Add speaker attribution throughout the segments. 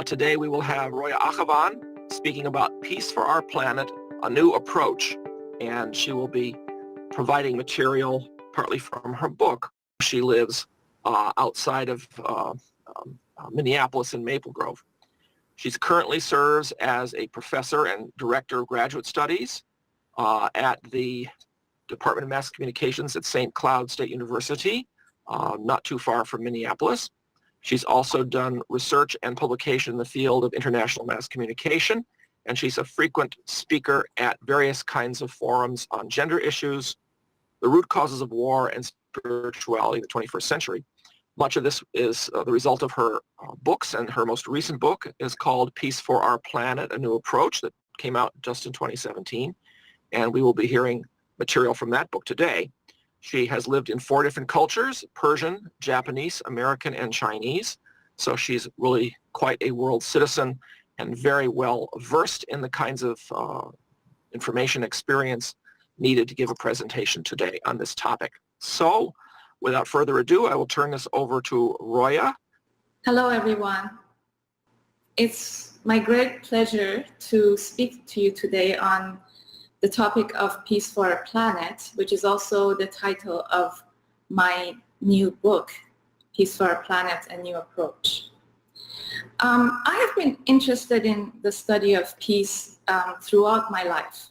Speaker 1: Today we will have Roya Akhavan speaking about Peace for Our Planet, a New Approach, and she will be providing material partly from her book. She lives outside of Minneapolis in Maple Grove. She currently serves as a professor and director of graduate studies at the Department of Mass Communications at St. Cloud State University, not too far from Minneapolis. She's also done research and publication in the field of international mass communication, and she's a frequent speaker at various kinds of forums on gender issues, the root causes of war, and spirituality in the 21st century. Much of this is the result of her books, and her most recent book is called Peace for Our Planet, a New Approach, that came out just in 2017, and we will be hearing material from that book today. She has lived in 4 different cultures: Persian, Japanese, American, and Chinese. So she's really quite a world citizen and very well versed in the kinds of information experience needed to give a presentation today on this topic. So without further ado, I will turn this over to Roya.
Speaker 2: Hello, everyone. It's my great pleasure to speak to you today on the topic of Peace for Our Planet, which is also the title of my new book, Peace for Our Planet, a New Approach. I have been interested in the study of peace throughout my life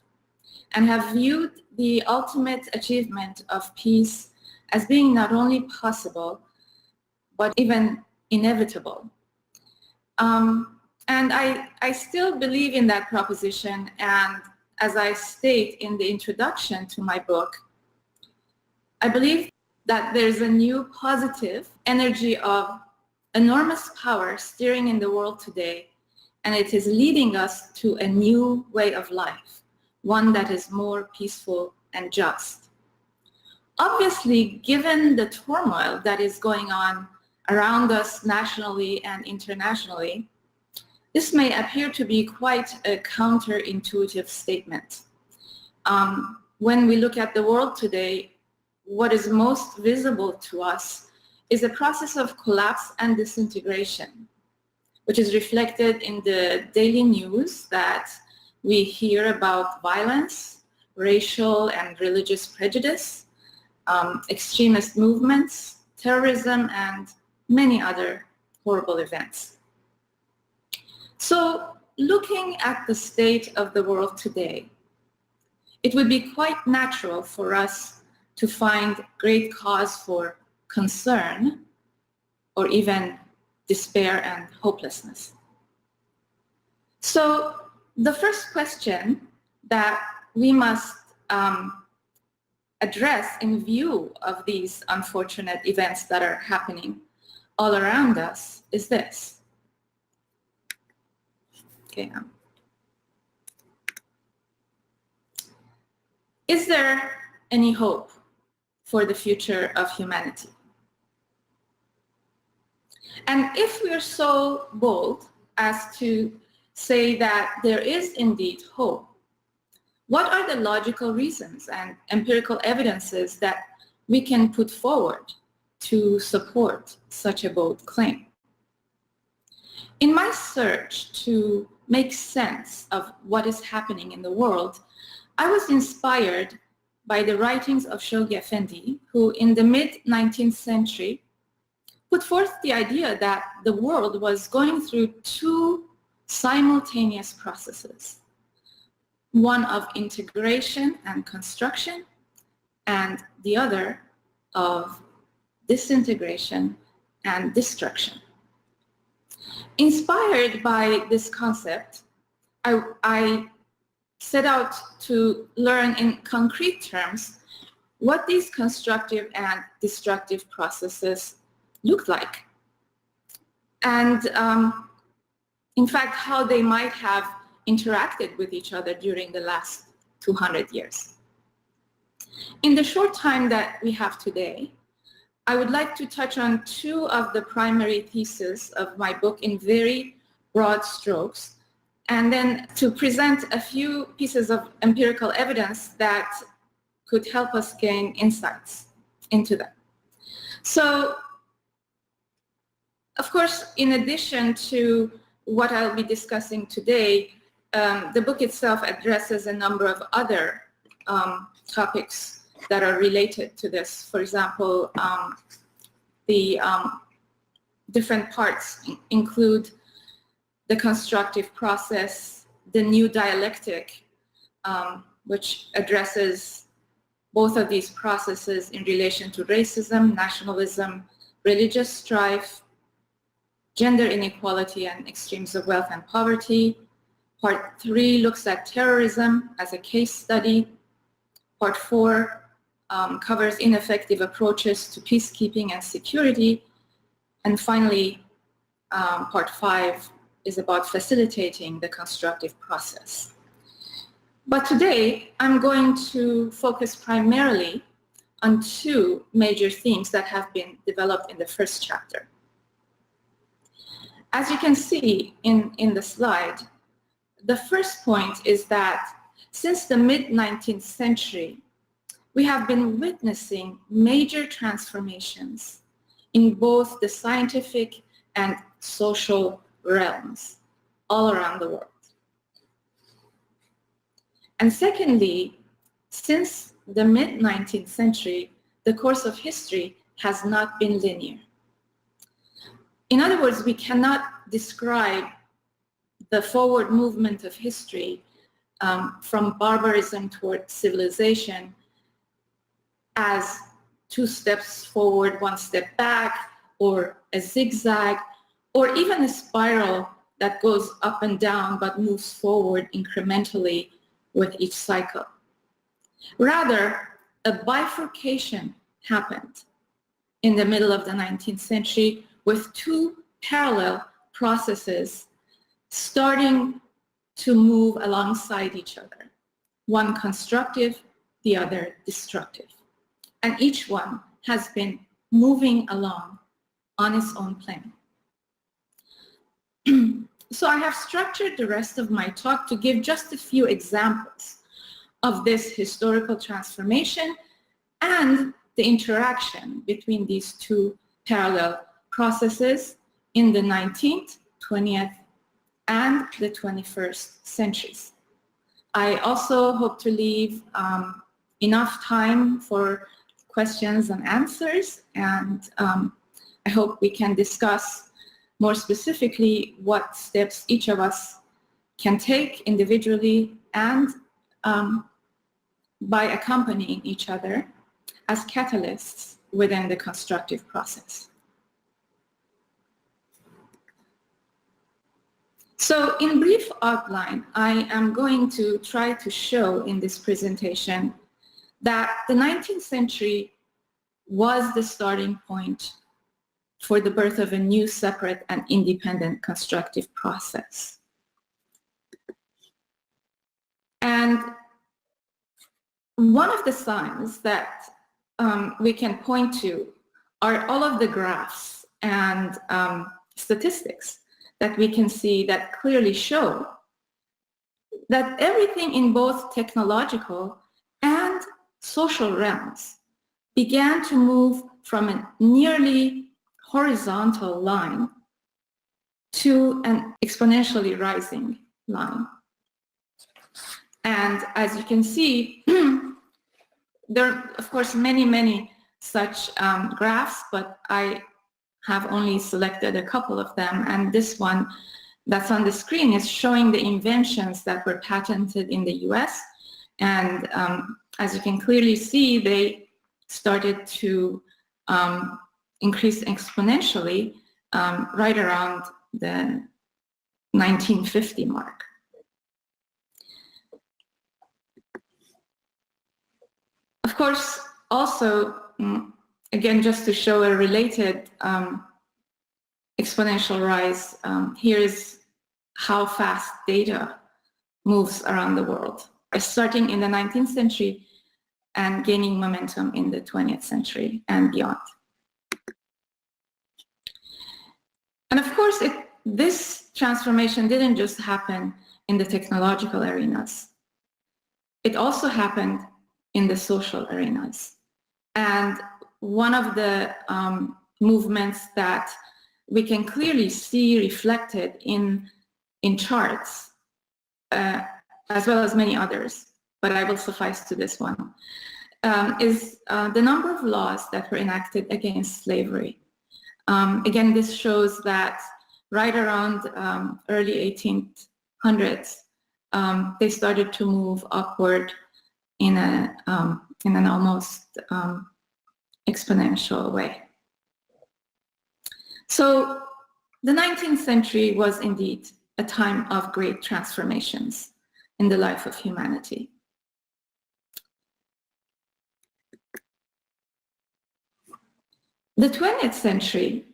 Speaker 2: and have viewed the ultimate achievement of peace as being not only possible, but even inevitable. And I still believe in that proposition, and as I state in the introduction to my book, I believe that there's a new positive energy of enormous power steering in the world today, and it is leading us to a new way of life, one that is more peaceful and just. Obviously, given the turmoil that is going on around us nationally and internationally, this may appear to be quite a counterintuitive statement. When we look at the world today, what is most visible to us is a process of collapse and disintegration, which is reflected in the daily news that we hear about violence, racial and religious prejudice, extremist movements, terrorism, and many other horrible events. So, looking at the state of the world today, it would be quite natural for us to find great cause for concern or even despair and hopelessness. So, the first question that we must address in view of these unfortunate events that are happening all around us is this. Okay. Is there any hope for the future of humanity? And if we're so bold as to say that there is indeed hope, what are the logical reasons and empirical evidences that we can put forward to support such a bold claim? In my search to make sense of what is happening in the world, I was inspired by the writings of Shoghi Effendi, who in the mid-19th century put forth the idea that the world was going through 2 simultaneous processes, one of integration and construction, and the other of disintegration and destruction. Inspired by this concept, I set out to learn in concrete terms what these constructive and destructive processes look like, and in fact, how they might have interacted with each other during the last 200 years. In the short time that we have today, I would like to touch on 2 of the primary theses of my book in very broad strokes, and then to present a few pieces of empirical evidence that could help us gain insights into them. So, of course, in addition to what I'll be discussing today, the book itself addresses a number of other topics that are related to this. For example, the different parts include the constructive process, the new dialectic, which addresses both of these processes in relation to racism, nationalism, religious strife, gender inequality, and extremes of wealth and poverty. Part 3 looks at terrorism as a case study. Part 4 covers ineffective approaches to peacekeeping and security. And finally, part 5 is about facilitating the constructive process. But today, I'm going to focus primarily on 2 major themes that have been developed in the first chapter. As you can see in the slide, the first point is that since the mid-19th century, we have been witnessing major transformations in both the scientific and social realms all around the world. And secondly, since the mid-19th century, the course of history has not been linear. In other words, we cannot describe the forward movement of history from barbarism toward civilization as 2 steps forward, 1 step back, or a zigzag, or even a spiral that goes up and down but moves forward incrementally with each cycle. Rather, a bifurcation happened in the middle of the 19th century with 2 parallel processes starting to move alongside each other, one constructive, the other destructive. And each one has been moving along on its own plane. So I have structured the rest of my talk to give just a few examples of this historical transformation and the interaction between these 2 parallel processes in the 19th, 20th, and the 21st centuries. I also hope to leave enough time for questions and answers, and I hope we can discuss more specifically what steps each of us can take individually and by accompanying each other as catalysts within the constructive process. So in brief outline, I am going to try to show in this presentation that the 19th century was the starting point for the birth of a new, separate, and independent constructive process. And one of the signs that we can point to are all of the graphs and statistics that we can see that clearly show that everything in both technological and social realms began to move from a nearly horizontal line to an exponentially rising line. And as you can see, there are, of course, many such graphs, but I have only selected a couple of them. And this one that's on the screen is showing the inventions that were patented in the US. And as you can clearly see, they started to increase exponentially right around the 1950 mark. Of course, also, again, just to show a related exponential rise, here's how fast data moves around the world, starting in the 19th century and gaining momentum in the 20th century and beyond. And of course, this transformation didn't just happen in the technological arenas. It also happened in the social arenas. And one of the movements that we can clearly see reflected in charts, as well as many others, but I will suffice to this one, is the number of laws that were enacted against slavery. Again, this shows that right around early 1800s, they started to move upward in an almost exponential way. So the 19th century was indeed a time of great transformations in the life of humanity. The 20th century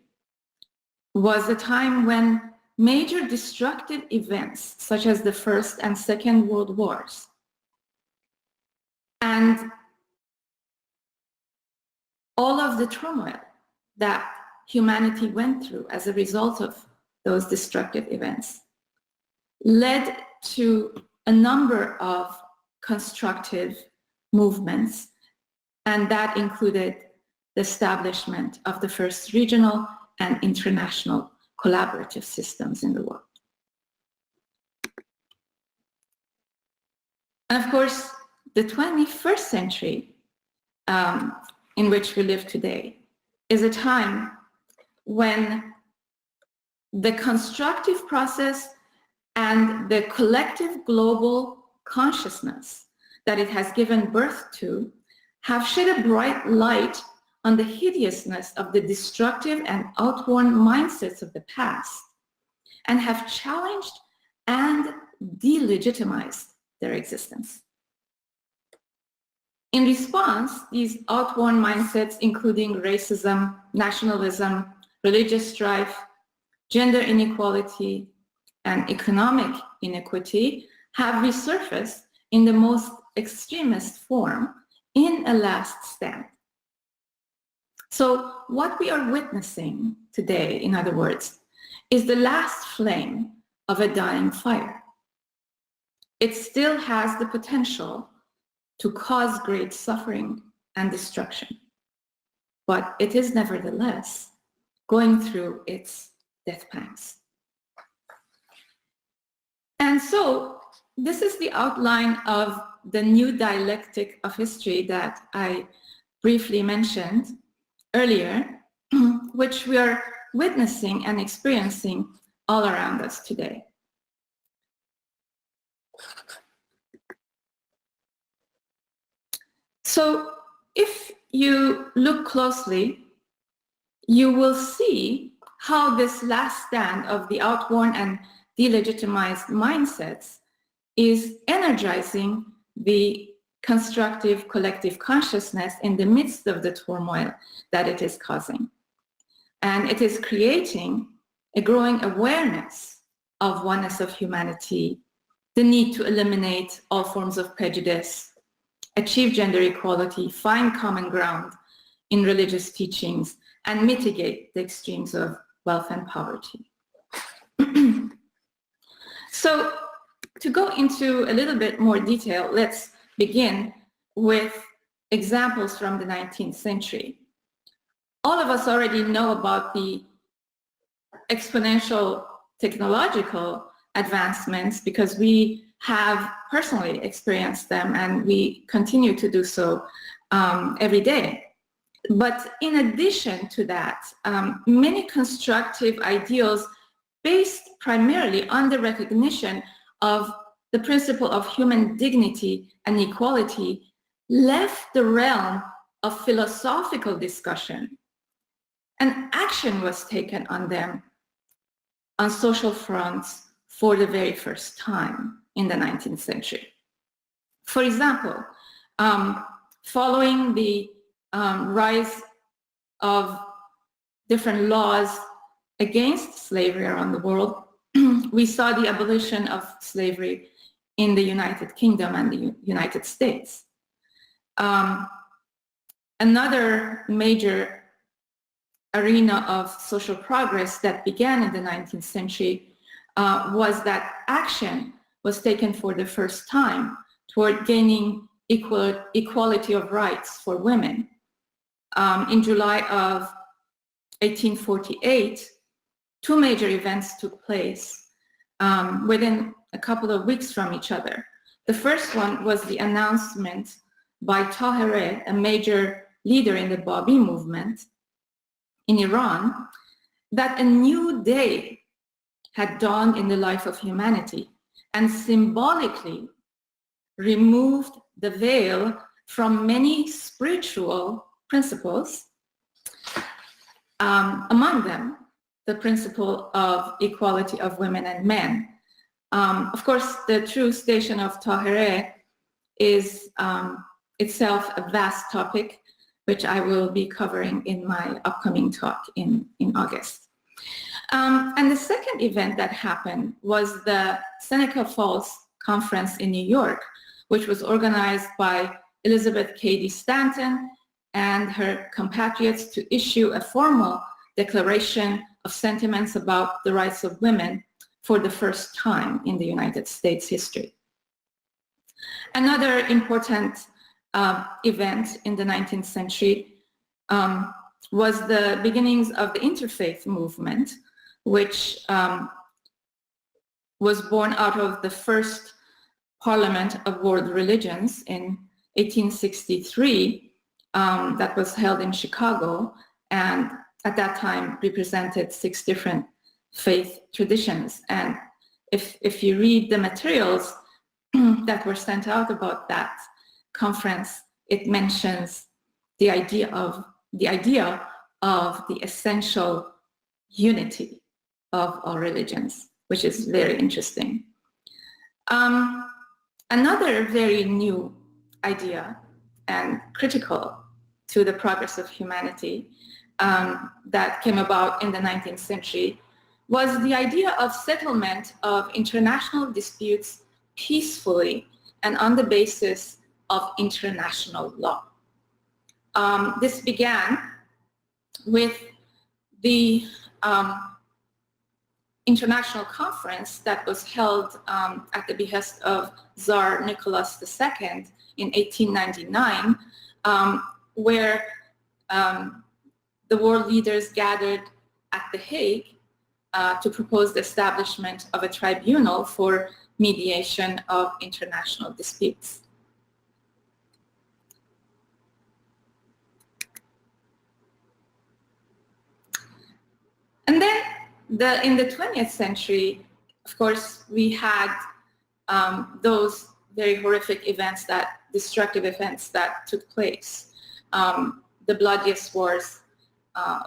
Speaker 2: was a time when major destructive events such as the First and Second World Wars and all of the turmoil that humanity went through as a result of those destructive events led to a number of constructive movements, and that included the establishment of the first regional and international collaborative systems in the world. And of course, the 21st century in which we live today is a time when the constructive process and the collective global consciousness that it has given birth to have shed a bright light on the hideousness of the destructive and outworn mindsets of the past and have challenged and delegitimized their existence. In response, these outworn mindsets, including racism, nationalism, religious strife, gender inequality, and economic inequity, have resurfaced in the most extremist form in a last stand. So what we are witnessing today, in other words, is the last flame of a dying fire. It still has the potential to cause great suffering and destruction, but it is nevertheless going through its death pangs. And so this is the outline of the new dialectic of history that I briefly mentioned earlier, which we are witnessing and experiencing all around us today. So if you look closely, you will see how this last stand of the outworn and delegitimized mindsets is energizing the constructive collective consciousness in the midst of the turmoil that it is causing. And it is creating a growing awareness of oneness of humanity, the need to eliminate all forms of prejudice, achieve gender equality, find common ground in religious teachings, and mitigate the extremes of wealth and poverty. So to go into a little bit more detail, let's begin with examples from the 19th century. All of us already know about the exponential technological advancements because we have personally experienced them and we continue to do so every day. But in addition to that, many constructive ideals based primarily on the recognition of the principle of human dignity and equality left the realm of philosophical discussion, and action was taken on them on social fronts for the very first time in the 19th century. For example, following the rise of different laws against slavery around the world, we saw the abolition of slavery in the United Kingdom and the United States. Another major arena of social progress that began in the 19th century was that action was taken for the first time toward gaining equality of rights for women. In July of 1848, two major events took place within a couple of weeks from each other. The first one was the announcement by Tahereh, a major leader in the Baha'i movement in Iran, that a new day had dawned in the life of humanity and symbolically removed the veil from many spiritual principles, among them the principle of equality of women and men. Of course, the true station of Tahereh is itself a vast topic, which I will be covering in my upcoming talk in August. And the second event that happened was the Seneca Falls Conference in New York, which was organized by Elizabeth Cady Stanton and her compatriots to issue a formal declaration of sentiments about the rights of women for the first time in the United States history. Another important event in the 19th century was the beginnings of the interfaith movement, which was born out of the first Parliament of World Religions in 1863 that was held in Chicago, and at that time represented 6 different faith traditions. And if you read the materials that were sent out about that conference, it mentions the idea of the essential unity of all religions, which is very interesting. Another very new idea and critical to the progress of humanity that came about in the 19th century was the idea of settlement of international disputes peacefully and on the basis of international law. This began with the international conference that was held at the behest of Tsar Nicholas II in 1899, where the world leaders gathered at The Hague to propose the establishment of a tribunal for mediation of international disputes. And then in the 20th century, of course, we had those very horrific events, destructive events that took place. The bloodiest wars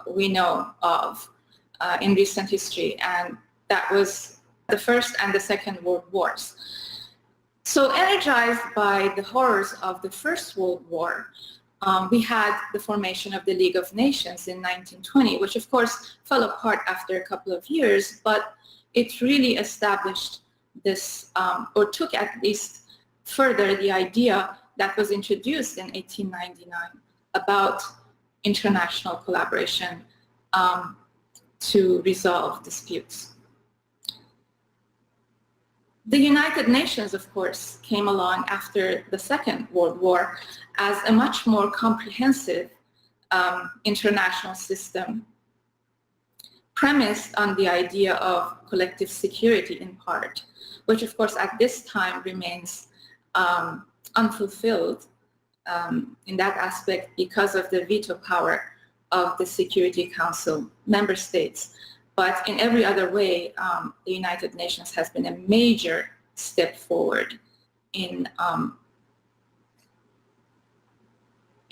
Speaker 2: we know of in recent history, and that was the First and the Second World Wars. So energized by the horrors of the First World War, we had the formation of the League of Nations in 1920, which of course fell apart after a couple of years, but it really established this, or took at least further the idea that was introduced in 1899 about international collaboration to resolve disputes. The United Nations, of course, came along after the Second World War as a much more comprehensive international system premised on the idea of collective security in part, which of course at this time remains unfulfilled in that aspect because of the veto power of the Security Council member states. But in every other way, the United Nations has been a major step forward in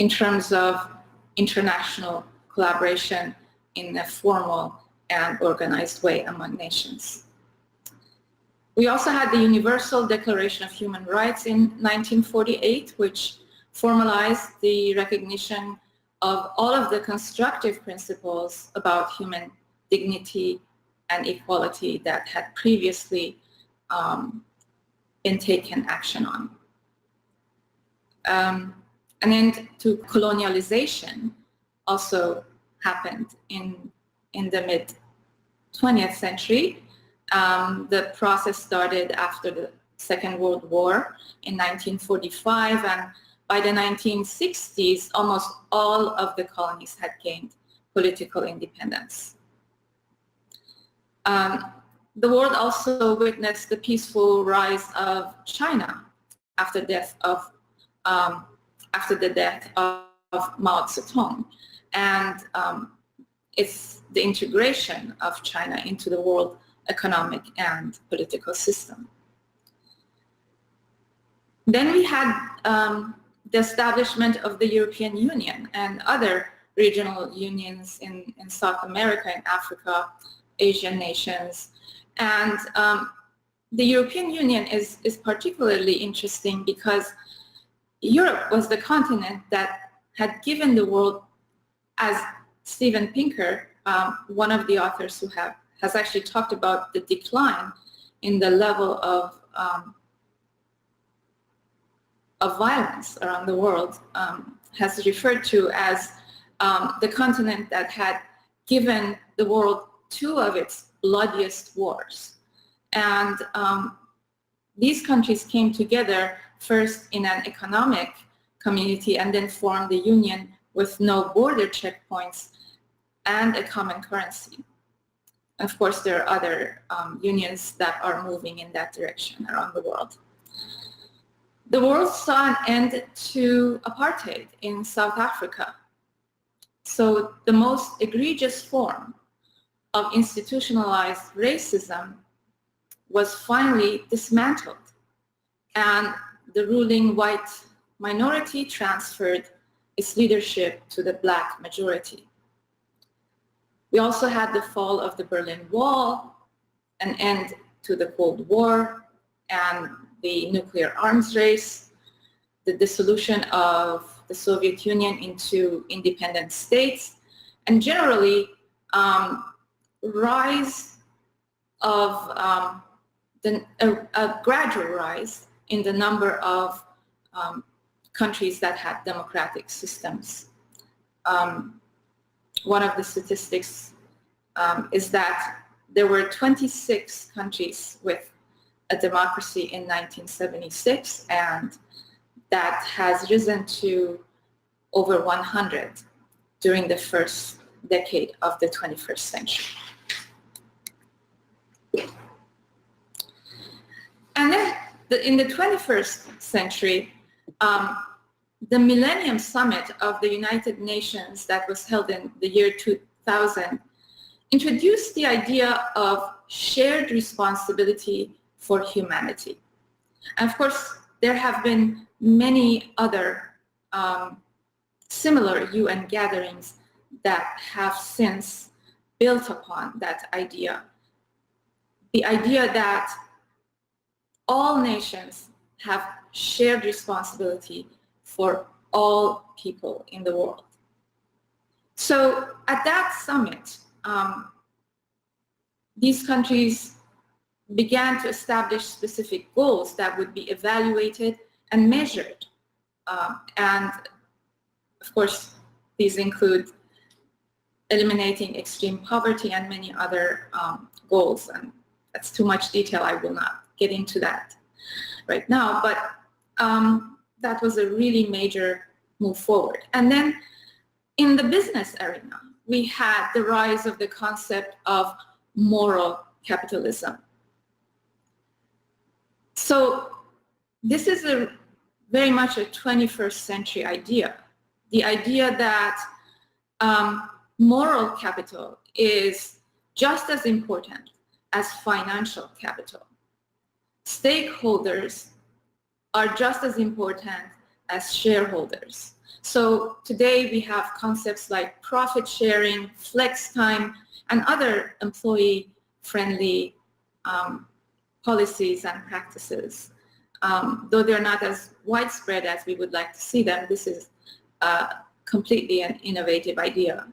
Speaker 2: terms of international collaboration in a formal and organized way among nations. We also had the Universal Declaration of Human Rights in 1948, which formalized the recognition of all of the constructive principles about human dignity and equality that had previously been taken action on. An end to colonialization also happened in the mid-20th century. The process started after the Second World War in 1945, and by the 1960s, almost all of the colonies had gained political independence. The world also witnessed the peaceful rise of China after the death of Mao Zedong, and it's the integration of China into the world economic and political system. Then we had the establishment of the European Union and other regional unions in South America and Africa, Asian nations. And the European Union is particularly interesting because Europe was the continent that had given the world, as Steven Pinker, one of the authors who has actually talked about the decline in the level of violence around the world, has referred to as the continent that had given the world two of its bloodiest wars. And these countries came together first in an economic community and then formed the union with no border checkpoints and a common currency. Of course, there are other unions that are moving in that direction around the world. The world saw an end to apartheid in South Africa. So the most egregious form of institutionalized racism was finally dismantled, and the ruling white minority transferred its leadership to the black majority. We also had the fall of the Berlin Wall, an end to the Cold War and the nuclear arms race, the dissolution of the Soviet Union into independent states, and generally rise of a gradual rise in the number of countries that had democratic systems. One of the statistics is that there were 26 countries with a democracy in 1976, and that has risen to over 100 during the first decade of the 21st century. And then in the 21st century, the Millennium Summit of the United Nations that was held in the year 2000 introduced the idea of shared responsibility for humanity. And of course, there have been many other similar UN gatherings that have since built upon that idea. The idea that all nations have shared responsibility for all people in the world. So at that summit, these countries began to establish specific goals that would be evaluated and measured. And of course, these include eliminating extreme poverty and many other goals. And that's too much detail. I will not get into that right now, but that was a really major move forward. And then in the business arena, we had the rise of the concept of moral capitalism. So this is very much a 21st century idea. The idea that moral capital is just as important as financial capital. Stakeholders are just as important as shareholders. So today we have concepts like profit sharing, flex time, and other employee-friendly policies and practices. Though they're not as widespread as we would like to see them, this is completely an innovative idea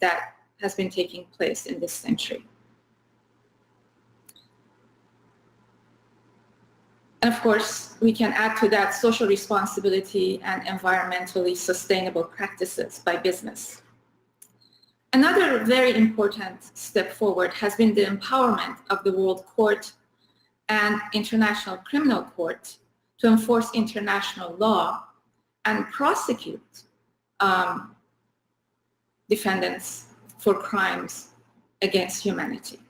Speaker 2: that has been taking place in this century. And of course, we can add to that social responsibility and environmentally sustainable practices by business. Another very important step forward has been the empowerment of the World Court and International Criminal Court to enforce international law and prosecute defendants for crimes against humanity.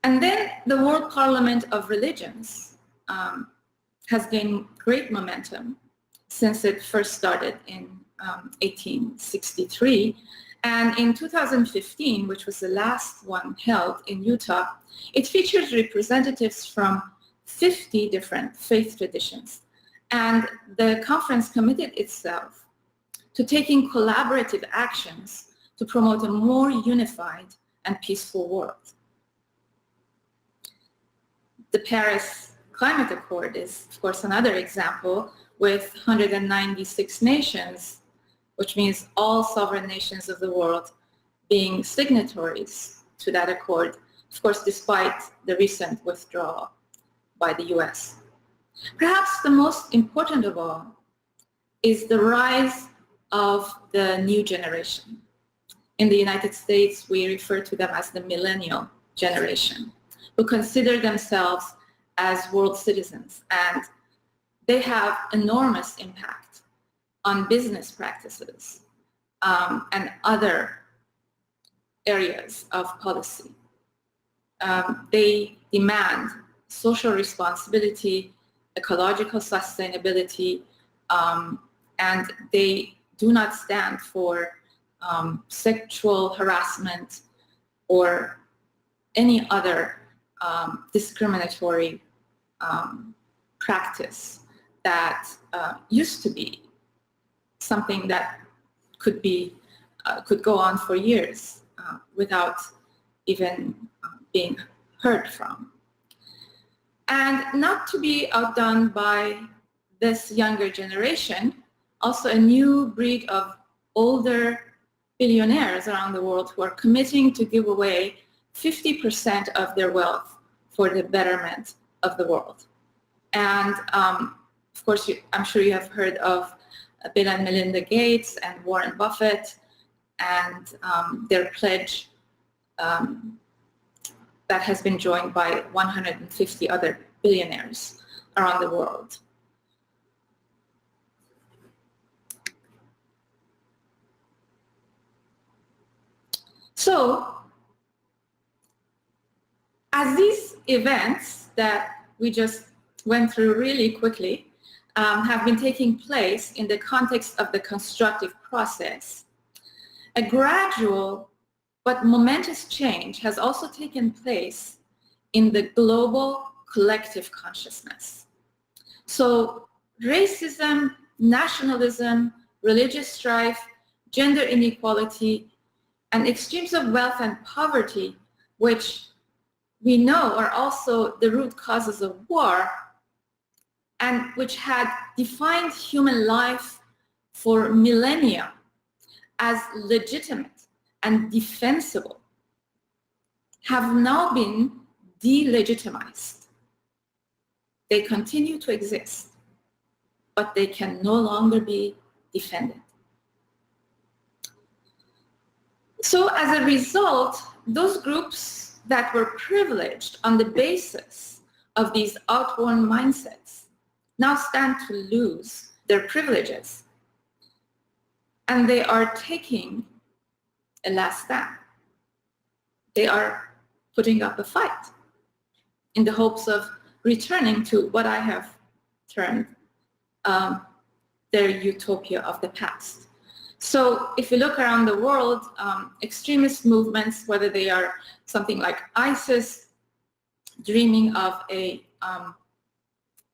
Speaker 2: And then the World Parliament of Religions has gained great momentum since it first started in 1863. And in 2015, which was the last one held in Utah, it features representatives from 50 different faith traditions. And the conference committed itself to taking collaborative actions to promote a more unified and peaceful world. The Paris Climate Accord is, of course, another example, with 196 nations, which means all sovereign nations of the world, being signatories to that accord, of course, despite the recent withdrawal by the US. Perhaps the most important of all is the rise of the new generation. In the United States, we refer to them as the millennial generation, who consider themselves as world citizens, and they have enormous impact on business practices and other areas of policy. They demand social responsibility, ecological sustainability, and they do not stand for sexual harassment or any other discriminatory practice that used to be something that could go on for years without even being heard from. And not to be outdone by this younger generation, also a new breed of older billionaires around the world who are committing to give away 50% of their wealth for the betterment of the world. And of course, I'm sure you have heard of Bill and Melinda Gates and Warren Buffett and their pledge that has been joined by 150 other billionaires around the world. So, as these events that we just went through really quickly have been taking place in the context of the constructive process, a gradual but momentous change has also taken place in the global collective consciousness. So racism, nationalism, religious strife, gender inequality, and extremes of wealth and poverty, which we know are also the root causes of war, and which had defined human life for millennia as legitimate and defensible, have now been delegitimized. They continue to exist, but they can no longer be defended. So as a result, those groups that were privileged on the basis of these outworn mindsets now stand to lose their privileges. And they are taking a last stand. They are putting up a fight in the hopes of returning to what I have termed their utopia of the past. So if you look around the world, extremist movements, whether they are something like ISIS, dreaming of a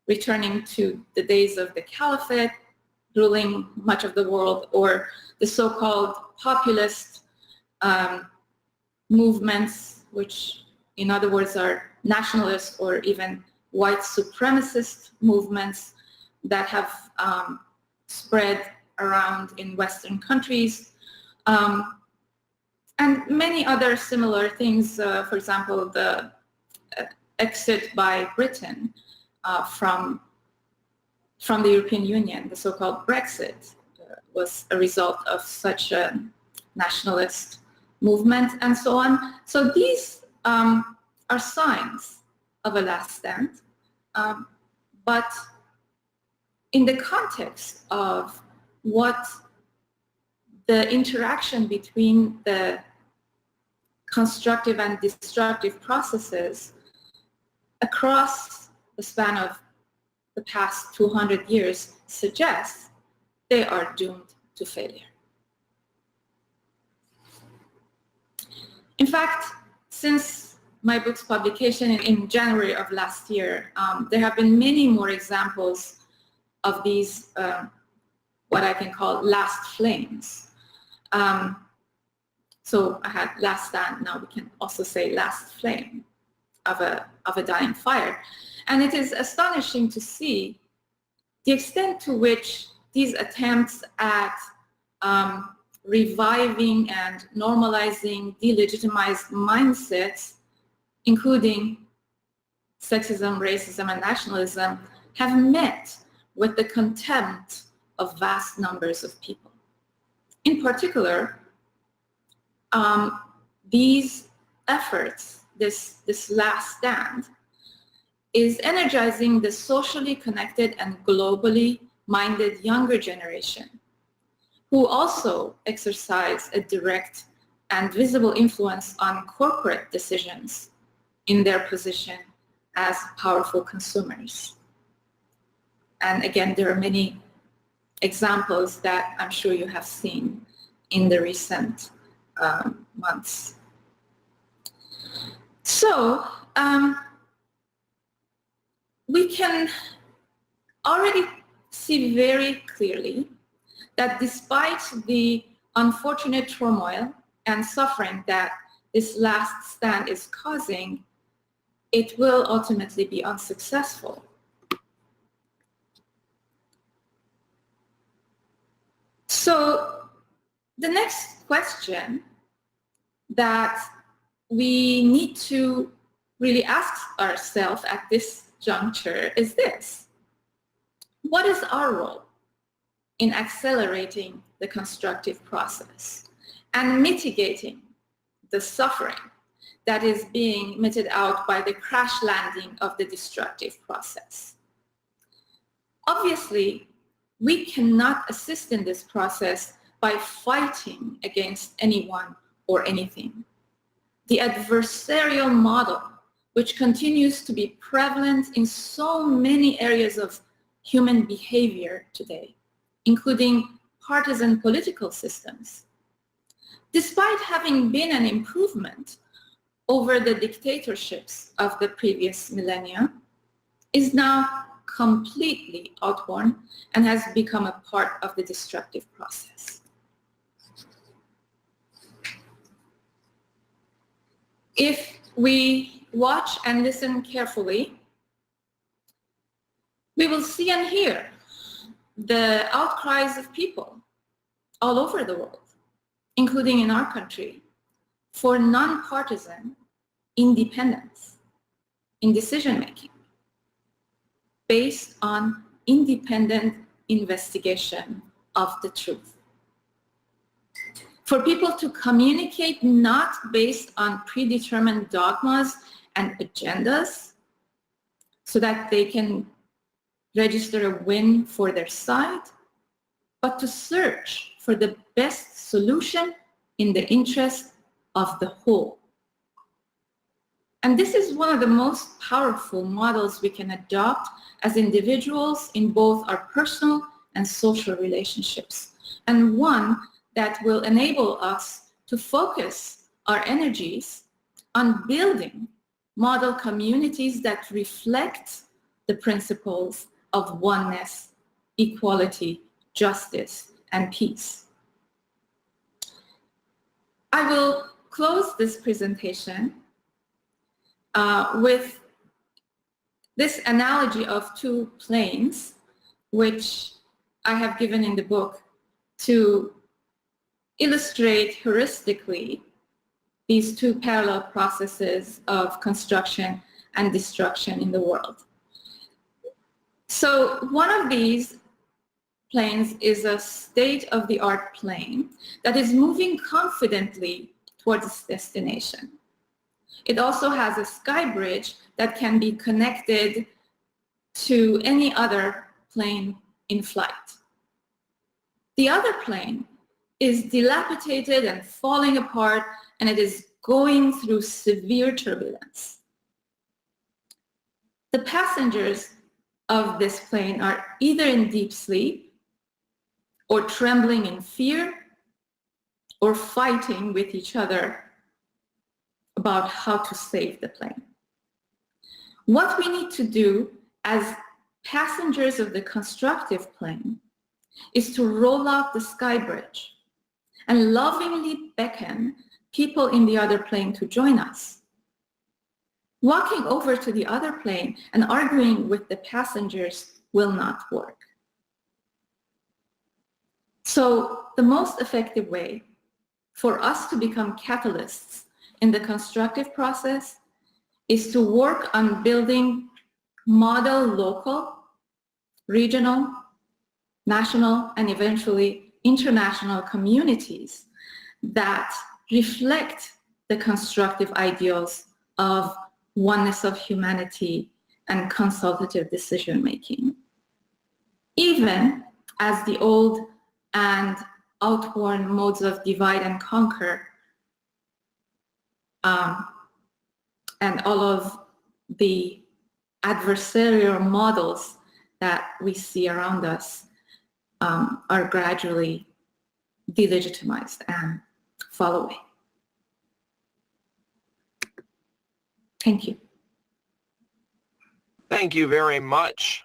Speaker 2: returning to the days of the caliphate, ruling much of the world, or the so-called populist movements, which in other words are nationalist or even white supremacist movements that have spread around in Western countries, and many other similar things. For example, the exit by Britain from the European Union, the so-called Brexit, was a result of such a nationalist movement and so on. So these are signs of a last stand, but in the context of what the interaction between the constructive and destructive processes across the span of the past 200 years suggests they are doomed to failure. In fact, since my book's publication in January of last year, there have been many more examples of these, what I can call last flames. So I had last stand, now we can also say last flame of a dying fire. And it is astonishing to see the extent to which these attempts at reviving and normalizing delegitimized mindsets, including sexism, racism, and nationalism, have met with the contempt of vast numbers of people. In particular, these efforts, this last stand, is energizing the socially connected and globally minded younger generation, who also exercise a direct and visible influence on corporate decisions in their position as powerful consumers. And again, there are many examples that I'm sure you have seen in the recent months. So we can already see very clearly that despite the unfortunate turmoil and suffering that this last stand is causing, it will ultimately be unsuccessful. So the next question that we need to really ask ourselves at this juncture is this: what is our role in accelerating the constructive process and mitigating the suffering that is being meted out by the crash landing of the destructive process? Obviously, we cannot assist in this process by fighting against anyone or anything. The adversarial model, which continues to be prevalent in so many areas of human behavior today, including partisan political systems, despite having been an improvement over the dictatorships of the previous millennia, is now completely outworn and has become a part of the destructive process. If we watch and listen carefully, we will see and hear the outcries of people all over the world, including in our country, for non-partisan independence in decision-making based on independent investigation of the truth. For people to communicate not based on predetermined dogmas and agendas so that they can register a win for their side, but to search for the best solution in the interest of the whole. And this is one of the most powerful models we can adopt as individuals in both our personal and social relationships, and one that will enable us to focus our energies on building model communities that reflect the principles of oneness, equality, justice, and peace. I will close this presentation with this analogy of two planes, which I have given in the book to illustrate heuristically these two parallel processes of construction and destruction in the world. So one of these planes is a state-of-the-art plane that is moving confidently towards its destination. It also has a sky bridge that can be connected to any other plane in flight. The other plane is dilapidated and falling apart, and it is going through severe turbulence. The passengers of this plane are either in deep sleep or trembling in fear or fighting with each other about how to save the plane. What we need to do as passengers of the constructive plane is to roll out the sky bridge and lovingly beckon people in the other plane to join us. Walking over to the other plane and arguing with the passengers will not work. So the most effective way for us to become catalysts in the constructive process is to work on building model local, regional, national, and eventually international communities that reflect the constructive ideals of oneness of humanity and consultative decision-making. Even as the old and outworn modes of divide and conquer and all of the adversarial models that we see around us are gradually delegitimized and fall away. Thank you.
Speaker 1: Thank you very much,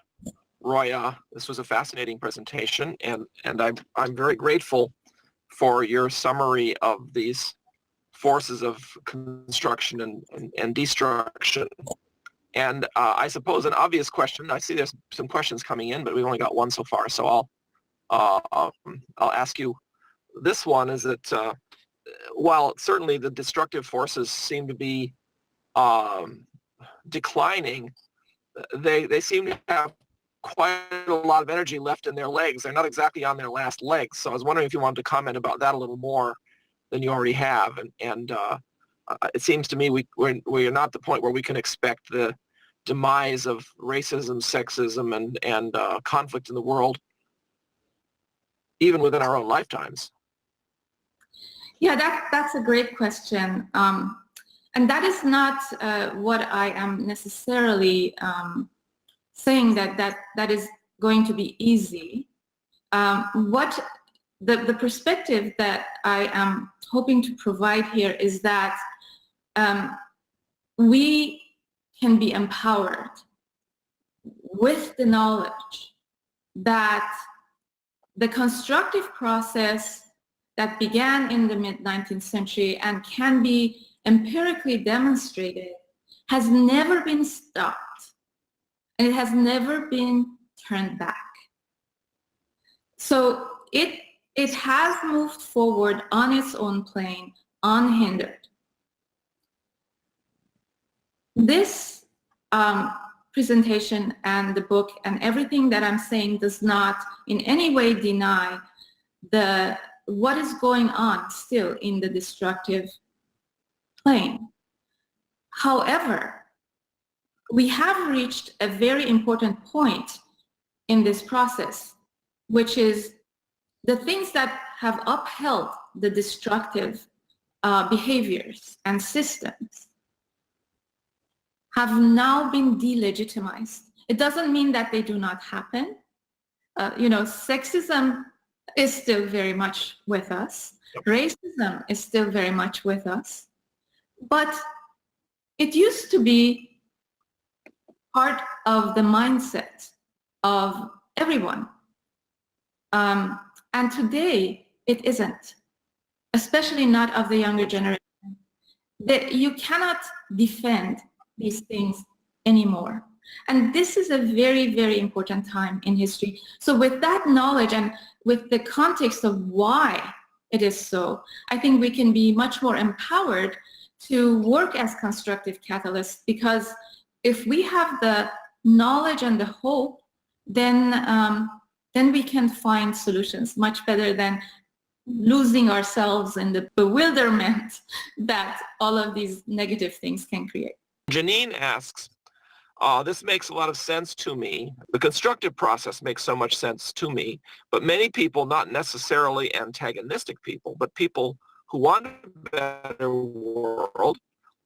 Speaker 1: Roya. This was a fascinating presentation, and I'm very grateful for your summary of these forces of construction and destruction. And I suppose an obvious question, I see there's some questions coming in, but we've only got one so far, so I'll ask you this one, is that while certainly the destructive forces seem to be declining, they seem to have quite a lot of energy left in their legs. They're not exactly on their last legs. So I was wondering if you wanted to comment about that a little more than you already have. And it seems to me we're not at the point where we can expect the demise of racism, sexism, and conflict in the world, even within our own lifetimes.
Speaker 2: Yeah, that's a great question. And that is not what I am necessarily saying that is going to be easy. What the perspective that I am hoping to provide here is that we can be empowered with the knowledge that the constructive process that began in the mid-19th century and can be empirically demonstrated has never been stopped, and it has never been turned back. So it has moved forward on its own plane, unhindered. This presentation and the book and everything that I'm saying does not in any way deny what is going on still in the destructive plane. However, we have reached a very important point in this process, which is the things that have upheld the destructive behaviors and systems have now been delegitimized. It doesn't mean that they do not happen. Sexism is still very much with us. Racism is still very much with us. But it used to be part of the mindset of everyone. And today, it isn't, especially not of the younger generation. That you cannot defend these things anymore. And this is a very, very important time in history. So with that knowledge and with the context of why it is so, I think we can be much more empowered to work as constructive catalysts, because if we have the knowledge and the hope, then we can find solutions much better than losing ourselves in the bewilderment that all of these negative things can create.
Speaker 1: Janine asks, this makes a lot of sense to me. The constructive process makes so much sense to me, but many people, not necessarily antagonistic people, but people who want a better world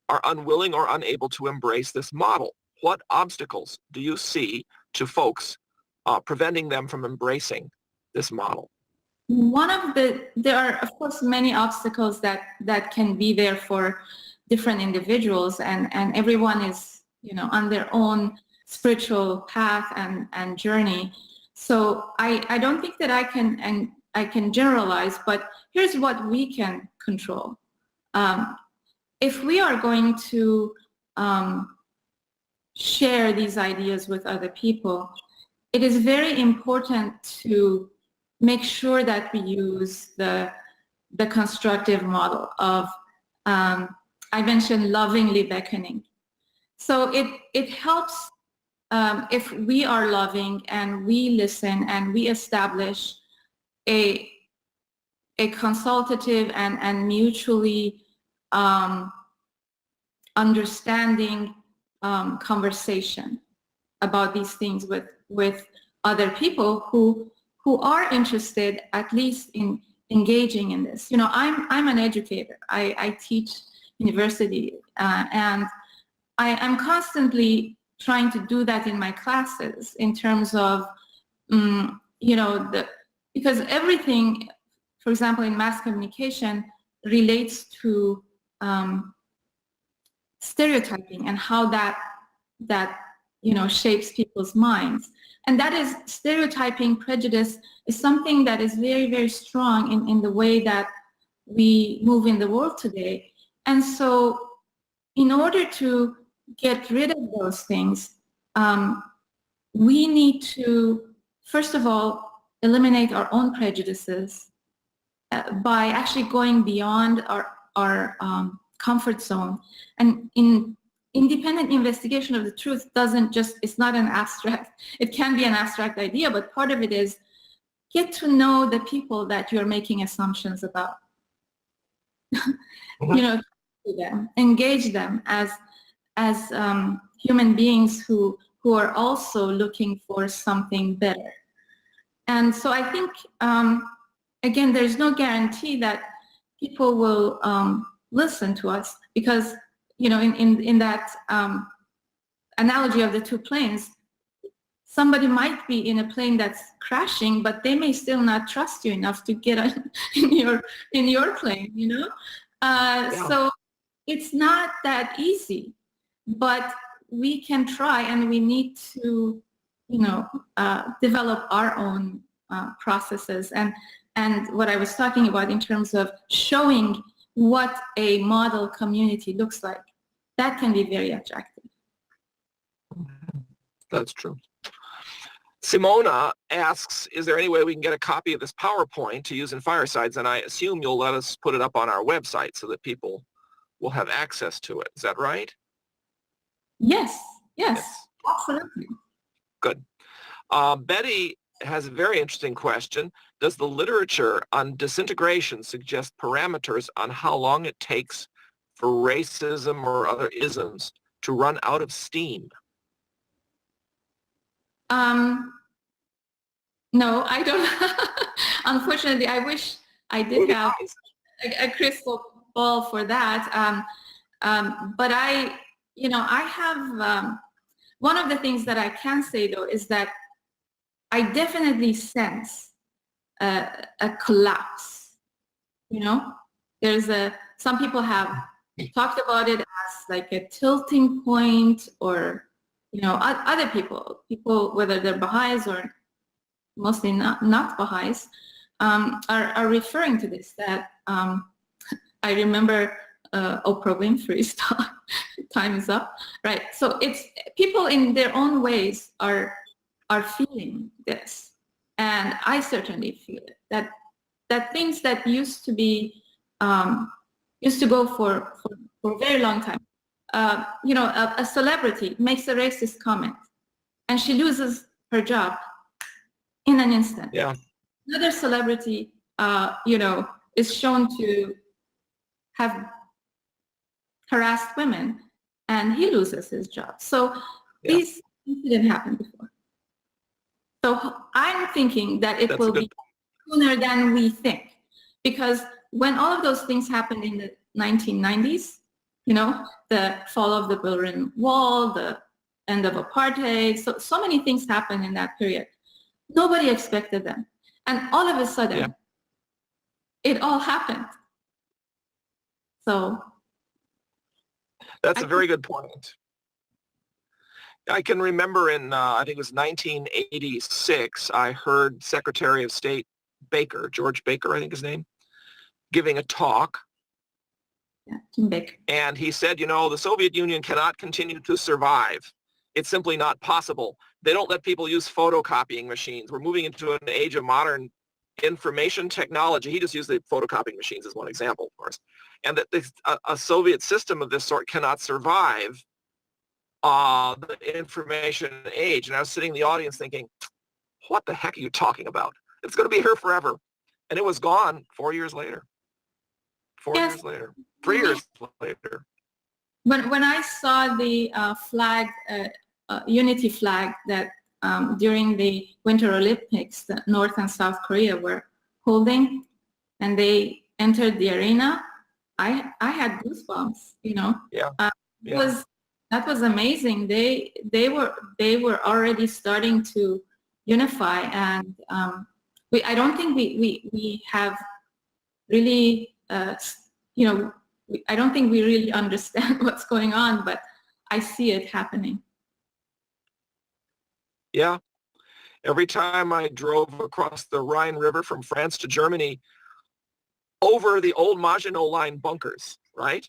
Speaker 1: are unwilling or unable to embrace this model. What obstacles do you see to folks preventing them from embracing this model?
Speaker 2: There are of course many obstacles that can be there for different individuals, and everyone is, on their own spiritual path and journey. So I don't think that I can generalize, but here's what we can control. If we are going to share these ideas with other people, it is very important to make sure that we use the constructive model of, I mentioned lovingly beckoning. So it helps if we are loving and we listen and we establish a consultative and mutually understanding conversation about these things with other people who are interested at least in engaging in this. I'm an educator. I teach university, and I'm constantly trying to do that in my classes in terms of, because everything, for example, in mass communication relates to stereotyping and how that shapes people's minds. And that is stereotyping, prejudice is something that is very, very strong in the way that we move in the world today. And so in order to get rid of those things, we need to, first of all, eliminate our own prejudices by actually going beyond our comfort zone. And in independent investigation of the truth it's not an abstract, it can be an abstract idea, but part of it is get to know the people that you're making assumptions about. Them, engage them as human beings who are also looking for something better. And so I think, again, there's no guarantee that people will listen to us, because in that analogy of the two planes, somebody might be in a plane that's crashing, but they may still not trust you enough to get in your plane. So it's not that easy, but we can try, and we need to develop our own processes and what I was talking about in terms of showing what a model community looks like. That can be very attractive.
Speaker 1: That's true. Simona asks, is there any way we can get a copy of this PowerPoint to use in Firesides? And I assume you'll let us put it up on our website so that people will have access to it. Is that right?
Speaker 2: Yes, absolutely.
Speaker 1: Good. Betty has a very interesting question. Does the literature on disintegration suggest parameters on how long it takes for racism or other isms to run out of steam?
Speaker 2: No, I don't. Unfortunately, I wish I did have a crystal ball for that. But I have, one of the things that I can say though is that I definitely sense a collapse. There's some people have talked about it as like a tilting point, or other people, whether they're Baha'is or mostly not Baha'is, are referring to this. That I remember Oprah Winfrey's talk. Time is up, right? So it's people in their own ways are feeling this, and I certainly feel it. That things that used to go for a very long time. A celebrity makes a racist comment, and she loses her job in an instant.
Speaker 1: Yeah.
Speaker 2: Another celebrity, is shown to have harassed women, and he loses his job. So these things didn't happen before. So I'm thinking that it will be sooner than we think, because when all of those things happened in the 1990s, the fall of the Berlin Wall, the end of apartheid, so many things happened in that period. Nobody expected them. And all of a sudden, it all happened. So
Speaker 1: that's a very good point. I can remember in, I think it was 1986, I heard Secretary of State Baker, George Baker, I think his name, giving a talk.
Speaker 2: Yeah, Tim Baker.
Speaker 1: And he said, the Soviet Union cannot continue to survive. It's simply not possible. They don't let people use photocopying machines. We're moving into an age of modern information technology. He just used the photocopying machines as one example, of course. And that a Soviet system of this sort cannot survive the information age. And I was sitting in the audience thinking, what the heck are you talking about? It's going to be here forever. And it was gone 4 years later. 4 years later. 3 years later.
Speaker 2: When I saw the flag, unity flag that during the Winter Olympics that North and South Korea were holding, and they entered the arena, I had goosebumps. That was amazing. They were already starting to unify, and I don't think we have really I don't think we really understand what's going on, but I see it happening.
Speaker 1: Yeah. Every time I drove across the Rhine River from France to Germany over the old Maginot Line bunkers, right?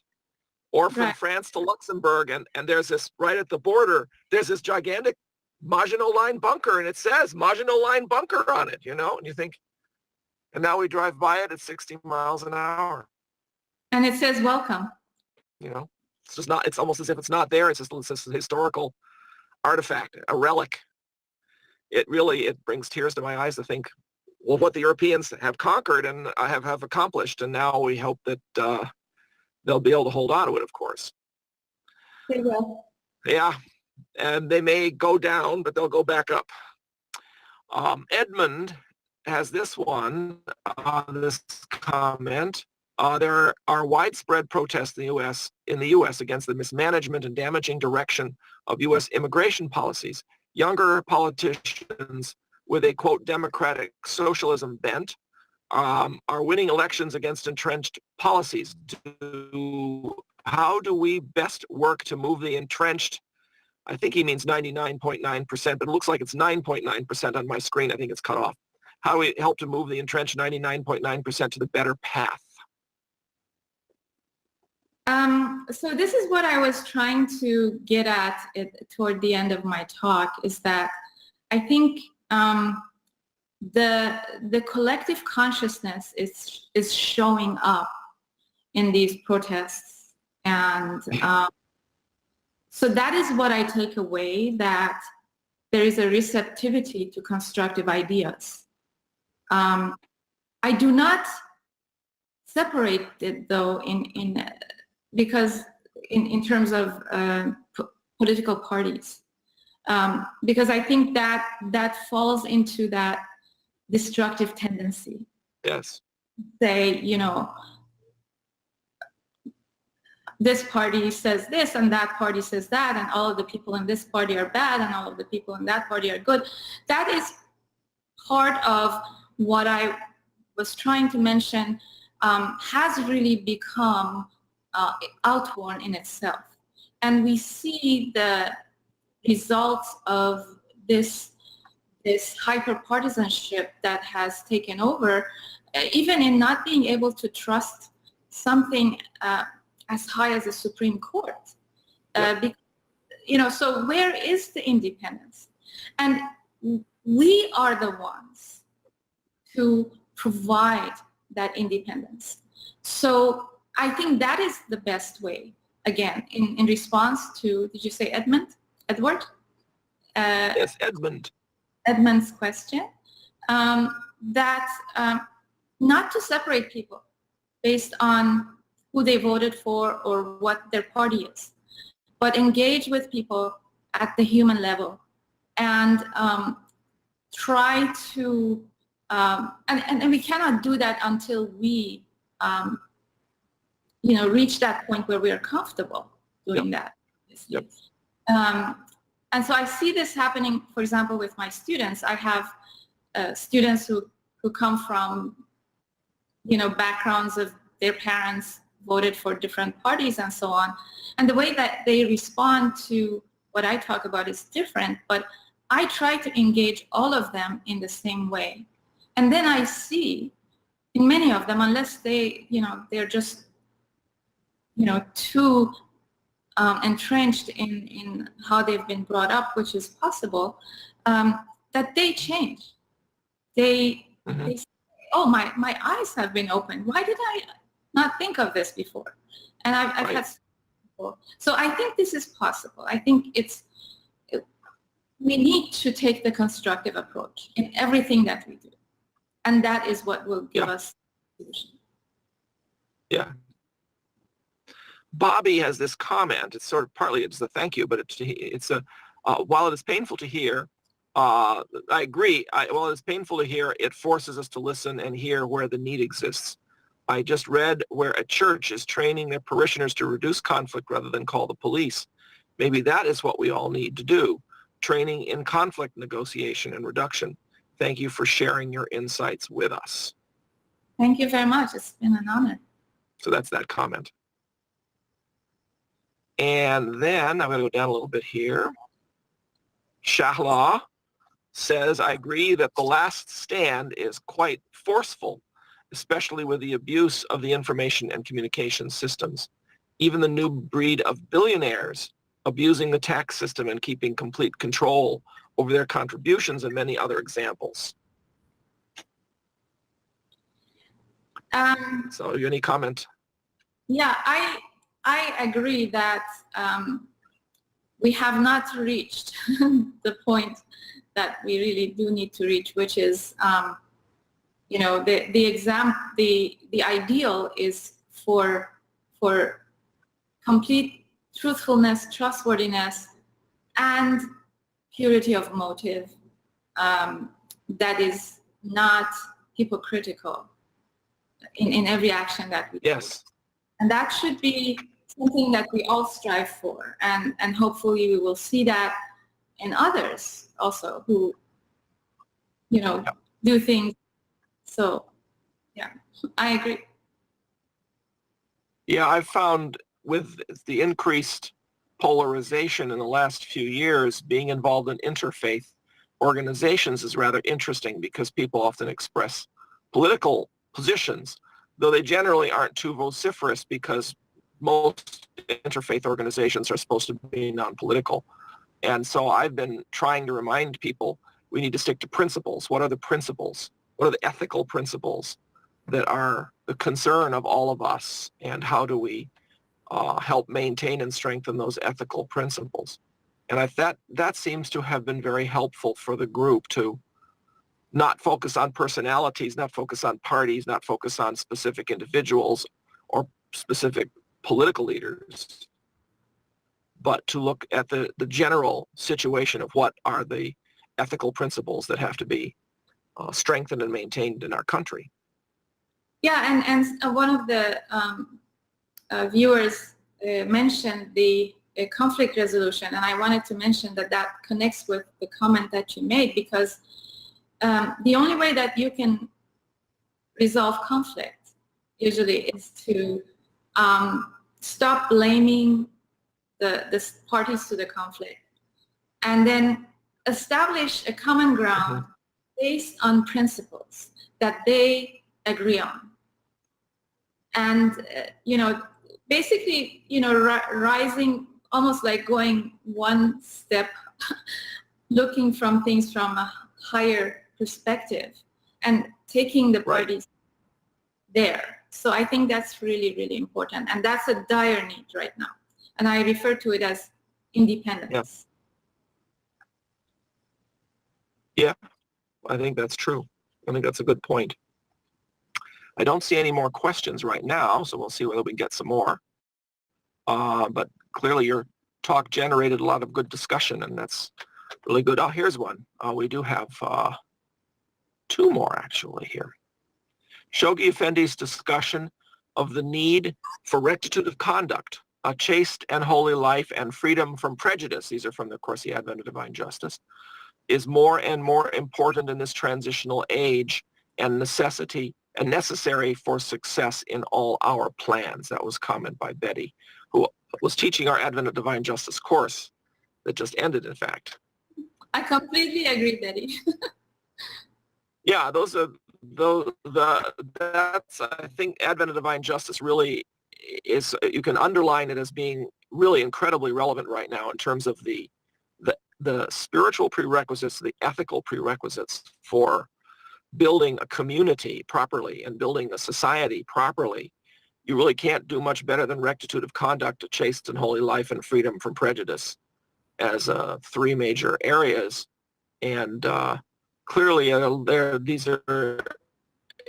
Speaker 1: Or from France to Luxembourg, and there's this, right at the border, there's this gigantic Maginot Line bunker, and it says Maginot Line bunker on it, and you think, and now we drive by it at 60 miles an hour.
Speaker 2: And it says welcome.
Speaker 1: It's just not, it's almost as if it's not there. It's just a historical artifact, a relic. It brings tears to my eyes to think, well, what the Europeans have conquered and have accomplished, and now we hope that they'll be able to hold on to it, of course.
Speaker 2: They will.
Speaker 1: Yeah, and they may go down, but they'll go back up. Edmund has this this comment. There are widespread protests in the U.S. against the mismanagement and damaging direction of U.S. immigration policies. Younger politicians with a, quote, democratic socialism bent are winning elections against entrenched policies. How do we best work to move the entrenched? I think he means 99.9%, but it looks like it's 9.9% on my screen. I think it's cut off. How do we help to move the entrenched 99.9% to the better path?
Speaker 2: So this is what I was trying to get at toward the end of my talk, is that I think the collective consciousness is showing up in these protests, and so that is what I take away, that there is a receptivity to constructive ideas. I do not separate it though because in terms of political parties, because I think that falls into that destructive tendency.
Speaker 1: Yes.
Speaker 2: Say, this party says this and that party says that, and all of the people in this party are bad and all of the people in that party are good. That is part of what I was trying to mention, has really become outworn in itself. And we see the results of this hyper-partisanship that has taken over, even in not being able to trust something as high as the Supreme Court. So where is the independence? And we are the ones to provide that independence. So I think that is the best way, again, in response to, did you say Edward?
Speaker 1: Yes, Edmund.
Speaker 2: Edmund's question, that not to separate people based on who they voted for or what their party is, but engage with people at the human level and try to, and we cannot do that until we reach that point where we are comfortable doing that.
Speaker 1: Yep.
Speaker 2: And so I see this happening, for example, with my students. I have students who come from, backgrounds of their parents voted for different parties and so on. And the way that they respond to what I talk about is different, but I try to engage all of them in the same way. And then I see in many of them, unless they're just, too entrenched in how they've been brought up, which is possible, that they change. They say, oh, my eyes have been opened. Why did I not think of this before? And I've had people. So I think this is possible. I think we need to take the constructive approach in everything that we do. And that is what will give us a solution.
Speaker 1: Yeah. Bobby has this comment. It's sort of partly it's a thank you, but it's a while it is painful to hear, I agree. While it's painful to hear, it forces us to listen and hear where the need exists. I just read where a church is training their parishioners to reduce conflict rather than call the police. Maybe that is what we all need to do. Training in conflict negotiation and reduction. Thank you for sharing your insights with us.
Speaker 2: Thank you very much. It's been an honor.
Speaker 1: So that's that comment. And then I'm going to go down a little bit here. Shahla says, I agree that the last stand is quite forceful, especially with the abuse of the information and communication systems. Even the new breed of billionaires abusing the tax system and keeping complete control over their contributions and many other examples. So any comment?
Speaker 2: Yeah, I agree that we have not reached the point that we really do need to reach, which is, the ideal is for complete truthfulness, trustworthiness, and purity of motive that is not hypocritical in every action that we do.
Speaker 1: Yes.
Speaker 2: And that should be something that we all strive for. And hopefully we will see that in others also who, do things. So, yeah, I agree.
Speaker 1: Yeah, I've found with the increased polarization in the last few years, being involved in interfaith organizations is rather interesting because people often express political positions, though they generally aren't too vociferous because most interfaith organizations are supposed to be non-political. And so I've been trying to remind people we need to stick to principles. What are the principles? What are the ethical principles that are the concern of all of us? And how do we help maintain and strengthen those ethical principles? And that seems to have been very helpful for the group to not focus on personalities, not focus on parties, not focus on specific individuals or specific political leaders, but to look at the general situation of what are the ethical principles that have to be strengthened and maintained in our country.
Speaker 2: Yeah, and one of the viewers mentioned the conflict resolution, and I wanted to mention that connects with the comment that you made, because the only way that you can resolve conflict usually is to stop blaming the parties to the conflict and then establish a common ground based on principles that they agree on. And, basically, rising, almost like going one step, looking from things from a higher perspective and taking the parties there. So I think that's really, really important. And that's a dire need right now. And I refer to it as independence.
Speaker 1: Yeah, I think that's true. I think that's a good point. I don't see any more questions right now, so we'll see whether we get some more. But clearly your talk generated a lot of good discussion, and that's really good. Oh, here's one. We do have two more actually here. Shoghi Effendi's discussion of the need for rectitude of conduct, a chaste and holy life, and freedom from prejudice, these are from, of course, the Advent of Divine Justice, is more and more important in this transitional age and necessary for success in all our plans. That was a comment by Betty, who was teaching our Advent of Divine Justice course that just ended, in fact.
Speaker 2: I completely agree, Betty.
Speaker 1: Yeah, that's, I think Advent of Divine Justice really is, you can underline it as being really incredibly relevant right now in terms of the spiritual prerequisites, the ethical prerequisites for building a community properly and building a society properly. You really can't do much better than rectitude of conduct, a chaste and holy life, and freedom from prejudice as three major areas. And clearly, these are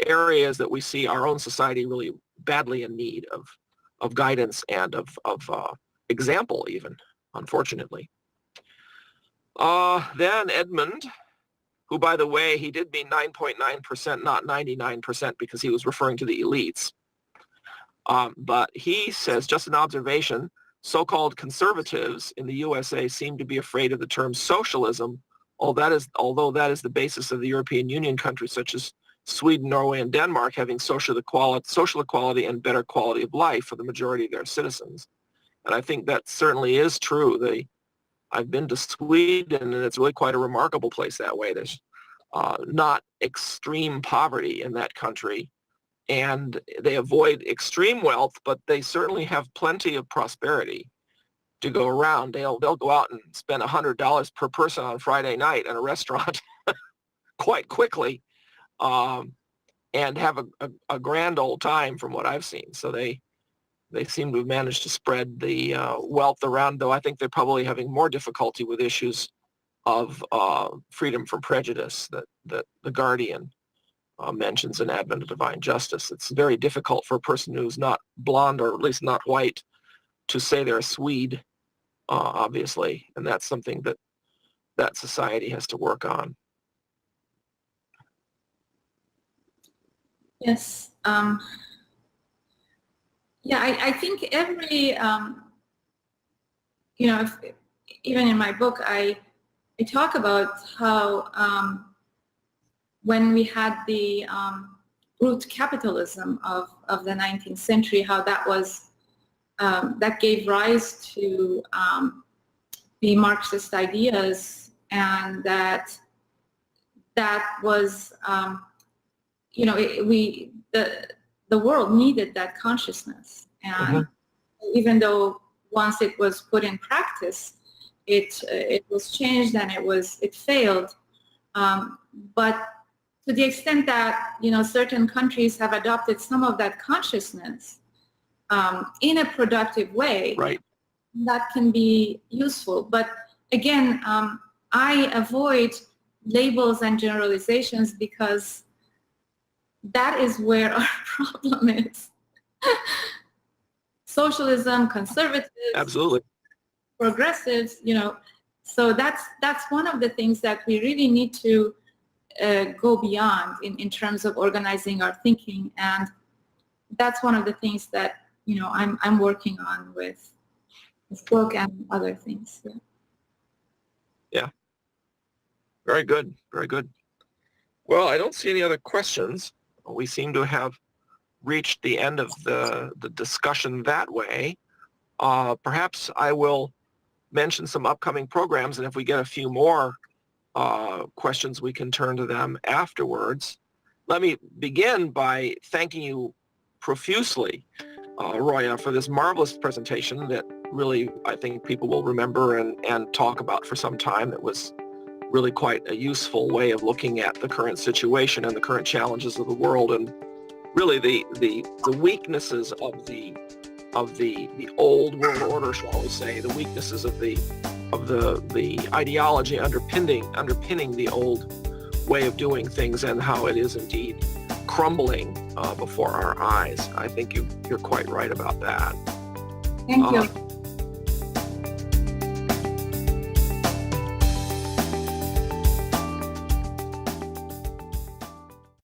Speaker 1: areas that we see our own society really badly in need of guidance and of example, even, unfortunately. Then Edmund, who, by the way, he did mean 9.9%, not 99%, because he was referring to the elites. But he says, just an observation, so-called conservatives in the USA seem to be afraid of the term socialism, although that is the basis of the European Union countries such as Sweden, Norway, and Denmark having social equality and better quality of life for the majority of their citizens. And I think that certainly is true. I've been to Sweden, and it's really quite a remarkable place that way. There's not extreme poverty in that country, and they avoid extreme wealth, but they certainly have plenty of prosperity to go around. They'll go out and spend $100 per person on Friday night at a restaurant quite quickly, and have a grand old time from what I've seen. So they seem to have managed to spread the wealth around, though I think they're probably having more difficulty with issues of freedom from prejudice that the Guardian mentions in Advent of Divine Justice. It's very difficult for a person who's not blonde, or at least not white, to say they're a Swede, obviously, and that's something that society has to work on.
Speaker 2: Yes. Yeah, I think every, even in my book, I talk about how when we had the brute capitalism of the 19th century, how that was, that gave rise to the Marxist ideas, and that was, the world needed that consciousness, and even though once it was put in practice, it was changed and it failed. But to the extent that certain countries have adopted some of that consciousness in a productive way,
Speaker 1: right,
Speaker 2: that can be useful. But again, I avoid labels and generalizations because that is where our problem is. Socialism, conservatives,
Speaker 1: absolutely,
Speaker 2: progressives, so that's one of the things that we really need to go beyond in terms of organizing our thinking, and that's one of the things that I'm working on with this book and other things.
Speaker 1: Yeah. Very good, very good. Well, I don't see any other questions. We seem to have reached the end of the discussion that way. Perhaps I will mention some upcoming programs, and if we get a few more questions, we can turn to them afterwards. Let me begin by thanking you profusely, Roya, for this marvelous presentation that really I think people will remember and talk about for some time. It was really quite a useful way of looking at the current situation and the current challenges of the world, and really the weaknesses of the old world order, shall we say, the weaknesses of the ideology underpinning the old way of doing things, and how it is indeed crumbling before our eyes. I think you're quite right about that.
Speaker 2: Thank you.